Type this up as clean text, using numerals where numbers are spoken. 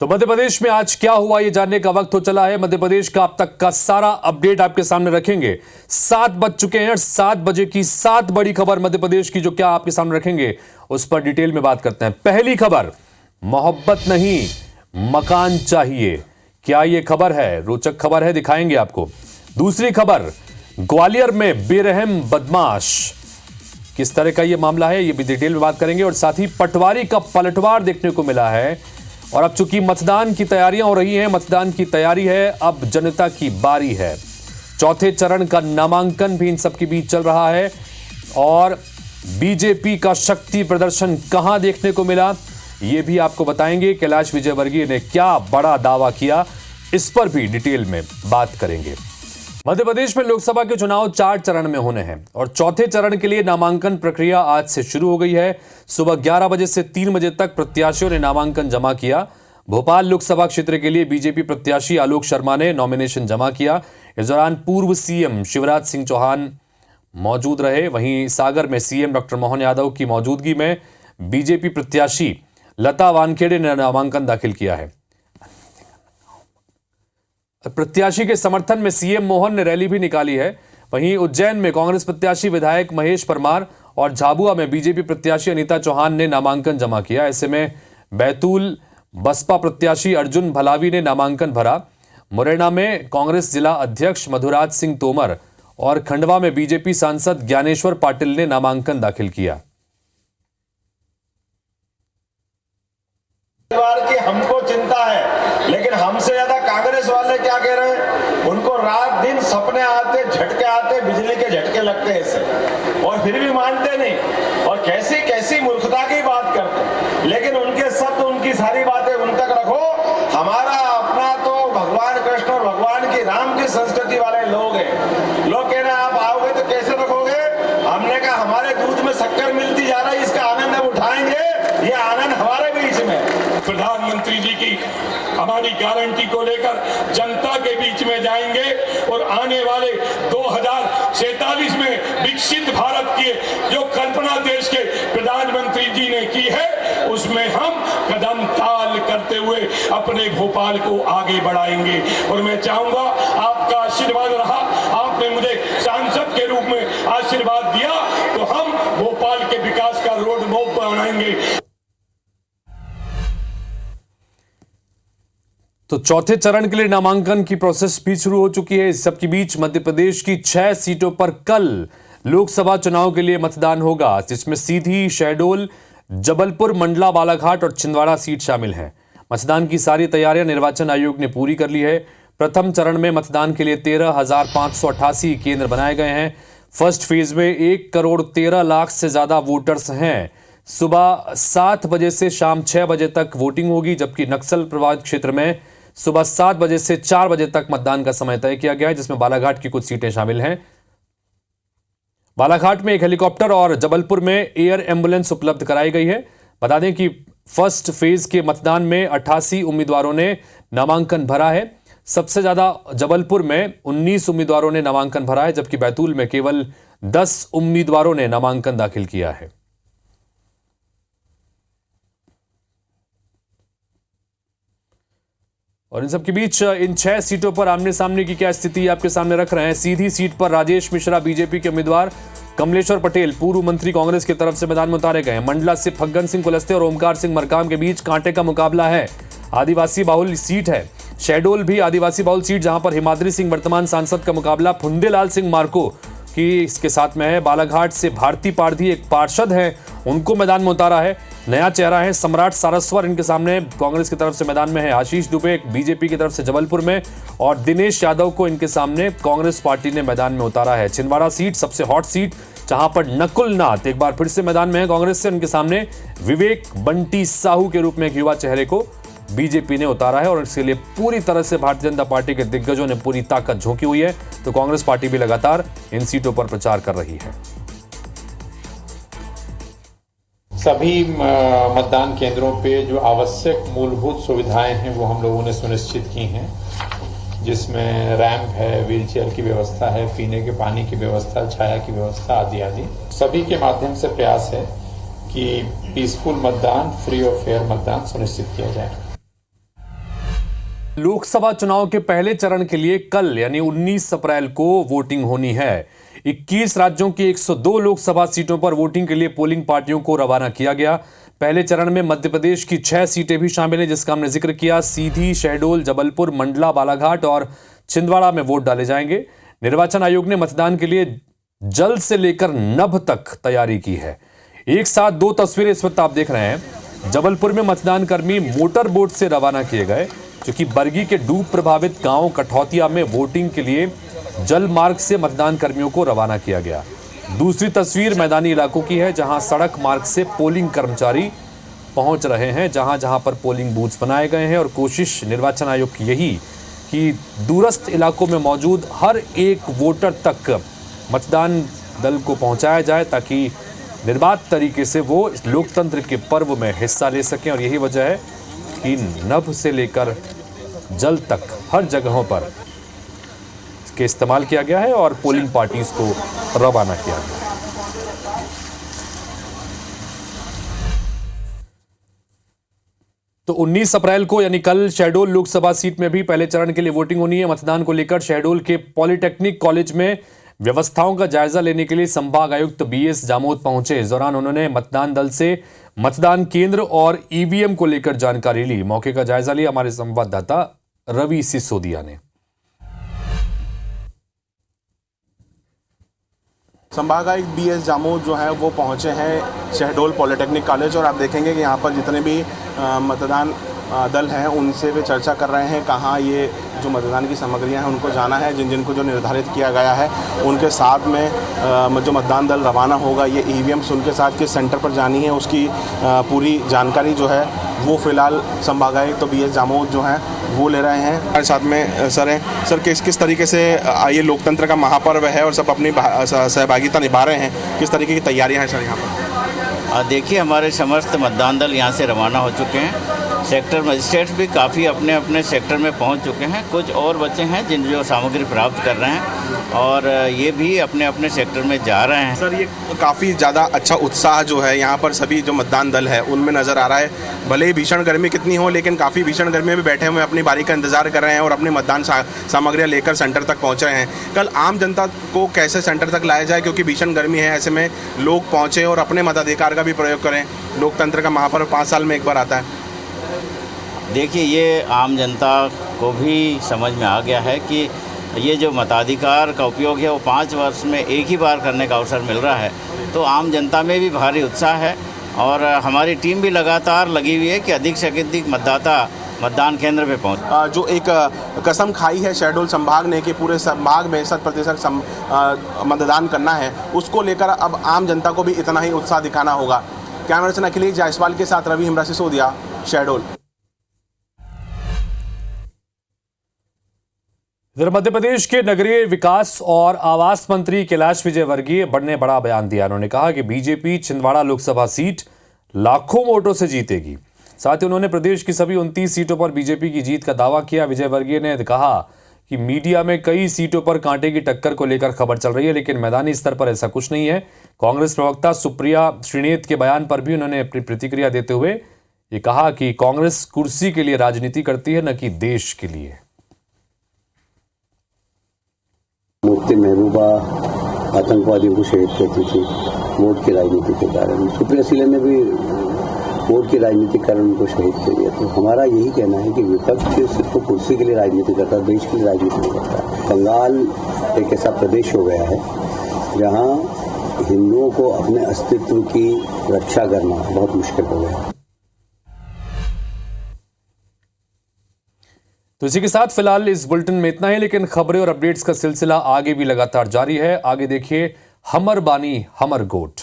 तो मध्य प्रदेश में आज क्या हुआ ये जानने का वक्त हो चला है। मध्य प्रदेश का अब तक का सारा अपडेट आपके सामने रखेंगे। 7 बज चुके हैं और 7 बजे की 7 बड़ी खबर मध्य प्रदेश की जो क्या आपके सामने रखेंगे उस पर डिटेल में बात करते हैं। पहली खबर, मोहब्बत नहीं मकान चाहिए। क्या ये खबर है? रोचक खबर है, दिखाएंगे आपको। दूसरी खबर, ग्वालियर में बेरहम बदमाश, किस तरह का ये मामला है ये भी डिटेल में बात करेंगे। और साथ ही पटवारी का पलटवार देखने को मिला है। और अब चूंकि मतदान की तैयारियां हो रही हैं, मतदान की तैयारी है, अब जनता की बारी है। चौथे चरण का नामांकन भी इन सबके बीच चल रहा है। और बीजेपी का शक्ति प्रदर्शन कहां देखने को मिला ये भी आपको बताएंगे। कैलाश विजयवर्गीय ने क्या बड़ा दावा किया, इस पर भी डिटेल में बात करेंगे। मध्य प्रदेश में लोकसभा के चुनाव 4 चरण में होने हैं और चौथे चरण के लिए नामांकन प्रक्रिया आज से शुरू हो गई है। सुबह 11 बजे से 3 बजे तक प्रत्याशियों ने नामांकन जमा किया। भोपाल लोकसभा क्षेत्र के लिए बीजेपी प्रत्याशी आलोक शर्मा ने नॉमिनेशन जमा किया। इस दौरान पूर्व सीएम शिवराज सिंह चौहान मौजूद रहे। वहीं सागर में सीएम डॉक्टर मोहन यादव की मौजूदगी में बीजेपी प्रत्याशी लता वानखेड़े ने नामांकन दाखिल किया है। प्रत्याशी के समर्थन में सीएम मोहन ने रैली भी निकाली है। वहीं उज्जैन में कांग्रेस प्रत्याशी विधायक महेश परमार और झाबुआ में बीजेपी प्रत्याशी अनीता चौहान ने नामांकन जमा किया। ऐसे में बैतूल बसपा प्रत्याशी अर्जुन भलावी ने नामांकन भरा। मुरैना में कांग्रेस जिला अध्यक्ष मधुराज सिंह तोमर और खंडवा में बीजेपी सांसद ज्ञानेश्वर पाटिल ने नामांकन दाखिल किया। की हमको चिंता है, लेकिन हमसे ज्यादा कांग्रेस वाले क्या कह रहे हैं, उनको रात दिन सपने आते, झटके आते, बिजली के झटके लगते हैं इससे, और फिर भी मानते नहीं और कैसी कैसी मूर्खता की बात करते। लेकिन उनके शब्द, उनकी सारी बातें उन तक रखो। हमारा अपना तो भगवान कृष्ण और भगवान की राम की संस्कृति वाले लोग हैं। लोग कह रहे हैं आप आओगे तो कैसे रखोगे? हमने कहा हमारे दूध में शक्कर मिलती जा रही है, इसका आनंद हम उठाएंगे। ये आनंद हमारे बीच में। प्रधानमंत्री जी की हमारी गारंटी को लेकर जनता के बीच में जाएंगे और आने वाले 2047 में विकसित भारत की जो कल्पना देश के प्रधानमंत्री जी ने की है, उसमें हम कदम ताल करते हुए अपने भोपाल को आगे बढ़ाएंगे। और मैं चाहूंगा आपका आशीर्वाद रहा, आपने मुझे सांसद के रूप में आशीर्वाद दिया तो हम भोपाल के विकास का रोड मैप बनाएंगे। तो चौथे चरण के लिए नामांकन की प्रोसेस भी शुरू हो चुकी है। इस सबके बीच मध्य प्रदेश की 6 सीटों पर कल लोकसभा चुनाव के लिए मतदान होगा, जिसमें सीधी, शहडोल, जबलपुर, मंडला, बालाघाट और छिंदवाड़ा सीट शामिल है। मतदान की सारी तैयारियां निर्वाचन आयोग ने पूरी कर ली है। प्रथम चरण में मतदान के लिए 13,588 केंद्र बनाए गए हैं। फर्स्ट फेज में 1,13,00,000 से ज्यादा वोटर्स हैं। सुबह 7 बजे से शाम 6 बजे तक वोटिंग होगी, जबकि नक्सल प्रभावित क्षेत्र में सुबह 7 बजे से 4 बजे तक मतदान का समय तय किया गया है, जिसमें बालाघाट की कुछ सीटें शामिल हैं। बालाघाट में एक हेलीकॉप्टर और जबलपुर में एयर एम्बुलेंस उपलब्ध कराई गई है। बता दें कि फर्स्ट फेज के मतदान में 88 उम्मीदवारों ने नामांकन भरा है। सबसे ज्यादा जबलपुर में 19 उम्मीदवारों ने नामांकन भरा है, जबकि बैतूल में केवल 10 उम्मीदवारों ने नामांकन दाखिल किया है। और इन सबके बीच इन 6 सीटों पर आमने सामने की क्या स्थिति आपके सामने रख रहे हैं। सीधी सीट पर राजेश मिश्रा बीजेपी के उम्मीदवार, कमलेश्वर पटेल पूर्व मंत्री कांग्रेस की तरफ से मैदान में उतारे गए हैं। मंडला से फग्गन सिंह कुलस्ते और ओमकार सिंह मरकाम के बीच कांटे का मुकाबला है। आदिवासी बाहुल सीट है। शहडोल भी आदिवासी बाहुल सीट, जहां पर हिमाद्री सिंह वर्तमान सांसद का मुकाबला फुंदेलाल सिंह मार्को की इसके साथ में है। बालाघाट से भारती पारधी एक पार्षद हैं, उनको मैदान में उतारा है। नया चेहरा है सम्राट सारस्वत, इनके सामने कांग्रेस की तरफ से मैदान में है। आशीष दुबे बीजेपी की तरफ से जबलपुर में और दिनेश यादव को इनके सामने कांग्रेस पार्टी ने मैदान में उतारा है। छिंदवाड़ा सीट सबसे हॉट सीट, जहां पर नकुल नाथ एक बार फिर से मैदान में है कांग्रेस से। उनके सामने विवेक बंटी साहू के रूप में एक युवा चेहरे को बीजेपी ने उतारा है और इसके लिए पूरी तरह से भारतीय जनता पार्टी के दिग्गजों ने पूरी ताकत झोंकी हुई है। तो कांग्रेस पार्टी भी लगातार इन सीटों पर प्रचार कर रही है। सभी मतदान केंद्रों पे जो आवश्यक मूलभूत सुविधाएं हैं वो हम लोगों ने सुनिश्चित की हैं, जिसमें रैंप है, व्हीलचेयर की व्यवस्था है, पीने के पानी की व्यवस्था, छाया की व्यवस्था आदि आदि। सभी के माध्यम से प्रयास है कि पीसफुल मतदान, फ्री और फेयर मतदान सुनिश्चित किया जाए। लोकसभा चुनाव के पहले चरण के लिए कल यानी 19 अप्रैल को वोटिंग होनी है। 21 राज्यों की 102 लोकसभा सीटों पर वोटिंग के लिए पोलिंग पार्टियों को रवाना किया गया। पहले चरण में मध्य प्रदेश की 6 सीटें भी शामिल हैं, जिसका हमने जिक्र किया। सीधी, शहडोल, जबलपुर, मंडला, बालाघाट और छिंदवाड़ा में वोट डाले जाएंगे। निर्वाचन आयोग ने मतदान के लिए जल से लेकर नभ तक तैयारी की है। एक साथ दो तस्वीरें इस वक्त आप देख रहे हैं। जबलपुर में मतदान कर्मी मोटर बोट से रवाना किए गए, क्योंकि बरगी के डूब प्रभावित गांव कठौतिया में वोटिंग के लिए जल मार्ग से मतदान कर्मियों को रवाना किया गया। दूसरी तस्वीर मैदानी इलाकों की है, जहां सड़क मार्ग से पोलिंग कर्मचारी पहुंच रहे हैं, जहां जहां पर पोलिंग बूथ्स बनाए गए हैं। और कोशिश निर्वाचन आयोग की यही कि दूरस्थ इलाकों में मौजूद हर एक वोटर तक मतदान दल को पहुंचाया जाए, ताकि निर्बाध तरीके से वो इस लोकतंत्र के पर्व में हिस्सा ले सकें। और यही वजह है कि नभ से लेकर जल तक हर जगहों पर इसके इस्तेमाल किया गया है और पोलिंग पार्टीज को रवाना किया गया है। तो 19 अप्रैल को यानी कल शहडोल लोकसभा सीट में भी पहले चरण के लिए वोटिंग होनी है। मतदान को लेकर शहडोल के पॉलिटेक्निक कॉलेज में व्यवस्थाओं का जायजा लेने के लिए संभाग आयुक्त BS जामोद पहुंचे। इस दौरान उन्होंने मतदान दल से मतदान केंद्र और EVM को लेकर जानकारी ली। मौके का जायजा लिया हमारे संवाददाता रवि सिसोदिया ने। संभागायुक्त BS जामोद जो है वो पहुंचे हैं शहडोल पॉलिटेक्निक कॉलेज, और आप देखेंगे कि यहाँ पर जितने भी मतदान दल हैं उनसे वे चर्चा कर रहे हैं कहाँ ये जो मतदान की सामग्रियां हैं उनको जाना है। जिन जिनको जो निर्धारित किया गया है उनके साथ में जो मतदान दल रवाना होगा, ये EVMs उनके साथ किस सेंटर पर जानी है उसकी पूरी जानकारी जो है वो फिलहाल संभागायुक्त तो BS जामोद जो हैं वो ले रहे हैं। हमारे साथ में सर हैं। सर किस तरीके से ये लोकतंत्र का महापर्व है और सब अपनी सहभागिता निभा रहे हैं, किस तरीके की तैयारियाँ हैं सर यहाँ पर? देखिए, हमारे समस्त मतदान दल यहाँ से रवाना हो चुके हैं। सेक्टर मजिस्ट्रेट्स भी काफ़ी अपने अपने सेक्टर में पहुँच चुके हैं। कुछ और बच्चे हैं जिन जो सामग्री प्राप्त कर रहे हैं और ये भी अपने अपने सेक्टर में जा रहे हैं। सर, ये काफ़ी ज़्यादा अच्छा उत्साह जो है यहाँ पर सभी जो मतदान दल है उनमें नज़र आ रहा है। भले ही भीषण गर्मी कितनी हो, लेकिन काफ़ी भीषण गर्मी में भी बैठे हुए अपनी बारी का इंतजार कर रहे हैं और अपनी मतदान सामग्रियाँ लेकर सेंटर तक पहुँच रहे हैं। कल आम जनता को कैसे सेंटर तक लाया जाए, क्योंकि भीषण गर्मी है, ऐसे में लोग पहुँचे और अपने मताधिकार का भी प्रयोग करें। लोकतंत्र का महापर्व 5 साल में एक बार आता है। देखिए, ये आम जनता को भी समझ में आ गया है कि ये जो मताधिकार का उपयोग है वो 5 वर्ष में एक ही बार करने का अवसर मिल रहा है। तो आम जनता में भी भारी उत्साह है और हमारी टीम भी लगातार लगी हुई है कि अधिक से अधिक मतदाता मतदान केंद्र पे पहुँच। जो एक कसम खाई है शहडोल संभाग ने कि पूरे संभाग में 100% मतदान करना है, उसको लेकर अब आम जनता को भी इतना ही उत्साह दिखाना होगा। कैमरा पर्सन अखिलेश जायसवाल के साथ रवि सिसोदिया, शहडोल। इधर मध्य प्रदेश के नगरीय विकास और आवास मंत्री कैलाश विजयवर्गीय ने बड़ा बयान दिया। उन्होंने कहा कि बीजेपी छिंदवाड़ा लोकसभा सीट लाखों वोटों से जीतेगी। साथ ही उन्होंने प्रदेश की सभी 29 सीटों पर बीजेपी की जीत का दावा किया। विजयवर्गीय ने कहा कि मीडिया में कई सीटों पर कांटे की टक्कर को लेकर खबर चल रही है, लेकिन मैदानी स्तर पर ऐसा कुछ नहीं है। कांग्रेस प्रवक्ता सुप्रिया श्रीनेत के बयान पर भी उन्होंने अपनी प्रतिक्रिया देते हुए ये कहा कि कांग्रेस कुर्सी के लिए राजनीति करती है, न कि देश के लिए। मुफ्ती महबूबा आतंकवादियों को शहीद करती थी वोट की राजनीति के कारण। सुप्रिया श्रीनेत ने भी वोट की राजनीति के कारण उनको शहीद कर दिया। तो हमारा यही कहना है कि विपक्ष सिर्फ कुर्सी के लिए राजनीति करता है, देश के लिए राजनीति नहीं करता। बंगाल एक ऐसा प्रदेश हो गया है जहां हिंदुओं को अपने अस्तित्व की रक्षा करना बहुत मुश्किल हो गया है। तो इसी के साथ फिलहाल इस बुलेटिन में इतना ही, लेकिन खबरें और अपडेट्स का सिलसिला आगे भी लगातार जारी है। आगे देखिए हमर बानी हमर गोठ।